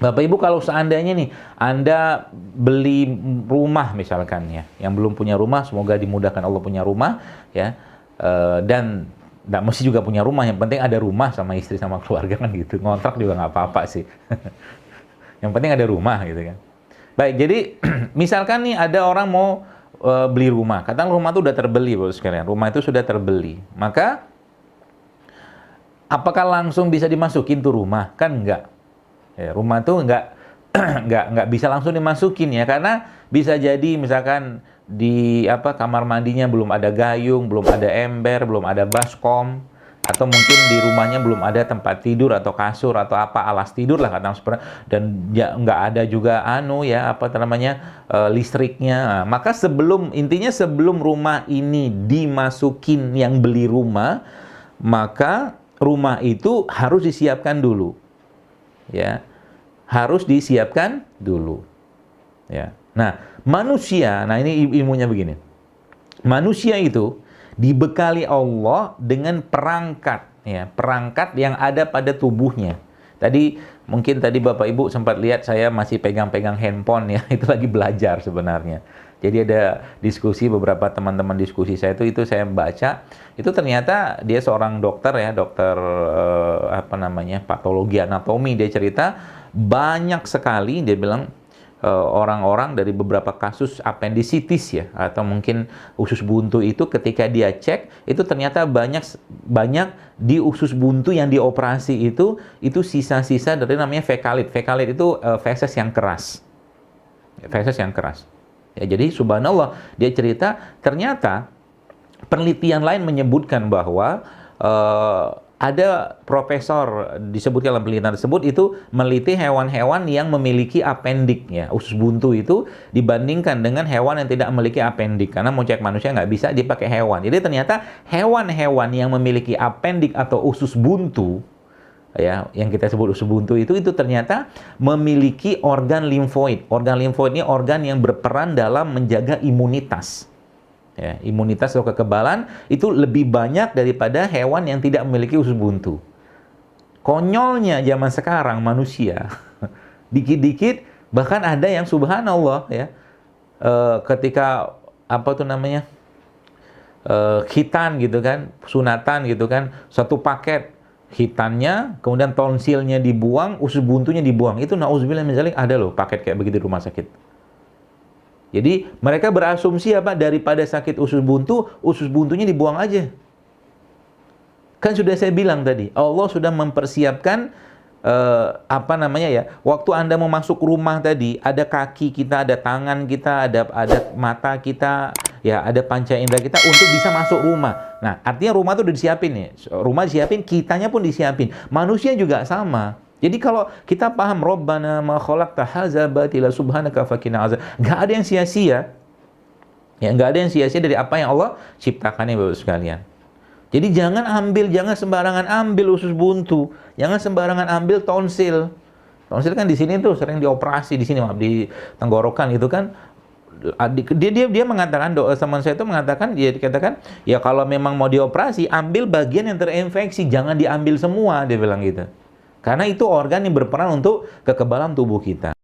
Bapak Ibu, kalau seandainya nih Anda beli rumah misalkan ya, yang belum punya rumah semoga dimudahkan Allah punya rumah ya. Dan nggak mesti juga punya rumah, yang penting ada rumah sama istri sama keluarga kan gitu. Ngontrak juga nggak apa-apa sih. Yang penting ada rumah gitu kan. Baik, jadi misalkan nih ada orang mau beli rumah, katakan rumah itu udah terbeli Bapak sekalian, rumah itu sudah terbeli, maka apakah langsung bisa dimasukin tuh rumah? Kan enggak. Ya, rumah tuh enggak nggak bisa langsung dimasukin ya, karena bisa jadi misalkan di kamar mandinya belum ada gayung, belum ada ember, belum ada baskom, atau mungkin di rumahnya belum ada tempat tidur atau kasur atau alas tidur lah kata seperti, dan ya, nggak ada juga listriknya. Nah, maka intinya sebelum rumah ini dimasukin yang beli rumah, maka rumah itu harus disiapkan dulu. Ya, harus disiapkan dulu. Ya. Nah, manusia, ini ilmunya begini. Manusia itu dibekali Allah dengan perangkat, ya, perangkat yang ada pada tubuhnya. Mungkin tadi Bapak Ibu sempat lihat saya masih pegang-pegang handphone ya, itu lagi belajar sebenarnya. Jadi ada diskusi, beberapa teman-teman diskusi saya itu saya baca, itu ternyata dia seorang dokter ya, dokter patologi anatomi. Dia cerita banyak sekali, dia bilang orang-orang dari beberapa kasus appendicitis ya, atau mungkin usus buntu itu ketika dia cek, itu ternyata banyak di usus buntu yang dioperasi itu sisa-sisa dari namanya fekalit. Fekalit itu feses yang keras. Feses yang keras. Ya, jadi subhanallah, dia cerita ternyata penelitian lain menyebutkan bahwa ada profesor disebutkan dalam penelitian tersebut itu meliti hewan-hewan yang memiliki apendik ya, usus buntu itu dibandingkan dengan hewan yang tidak memiliki apendik, karena mau cek manusia nggak bisa dipakai hewan. Jadi ternyata hewan-hewan yang memiliki apendik atau usus buntu ya, yang kita sebut usus buntu itu ternyata memiliki organ limfoid. Organ limfoid ini organ yang berperan dalam menjaga imunitas. Ya, imunitas atau kekebalan itu lebih banyak daripada hewan yang tidak memiliki usus buntu. Konyolnya zaman sekarang manusia, dikit-dikit bahkan ada yang subhanallah ya, ketika khitan gitu kan, sunatan gitu kan, satu paket hitannya, kemudian tonsilnya dibuang, usus buntunya dibuang. Itu nauzubillah min dzalik, ada loh paket kayak begitu di rumah sakit. Jadi mereka berasumsi daripada sakit usus buntunya dibuang aja. Kan sudah saya bilang tadi, Allah sudah mempersiapkan waktu Anda mau masuk rumah tadi, ada kaki kita, ada tangan kita, ada mata kita, ya, ada panca indera kita untuk bisa masuk rumah. Nah, artinya rumah itu udah disiapin nih. Rumah disiapin, kitanya pun disiapin. Manusia juga sama. Jadi kalau kita paham Rabbana ma khalaqta hadza batila subhanaka faqina azab, nggak ada yang sia-sia. Ya, nggak ada yang sia-sia dari apa yang Allah ciptakan ya Bapak sekalian. Jadi jangan sembarangan ambil usus buntu, jangan sembarangan ambil tonsil. Tonsil kan di sini tuh sering dioperasi di sini, di tenggorokan gitu kan. Dia mengatakan, teman saya itu mengatakan, dia dikatakan ya kalau memang mau dioperasi ambil bagian yang terinfeksi, jangan diambil semua, dia bilang gitu. Karena itu organ yang berperan untuk kekebalan tubuh kita.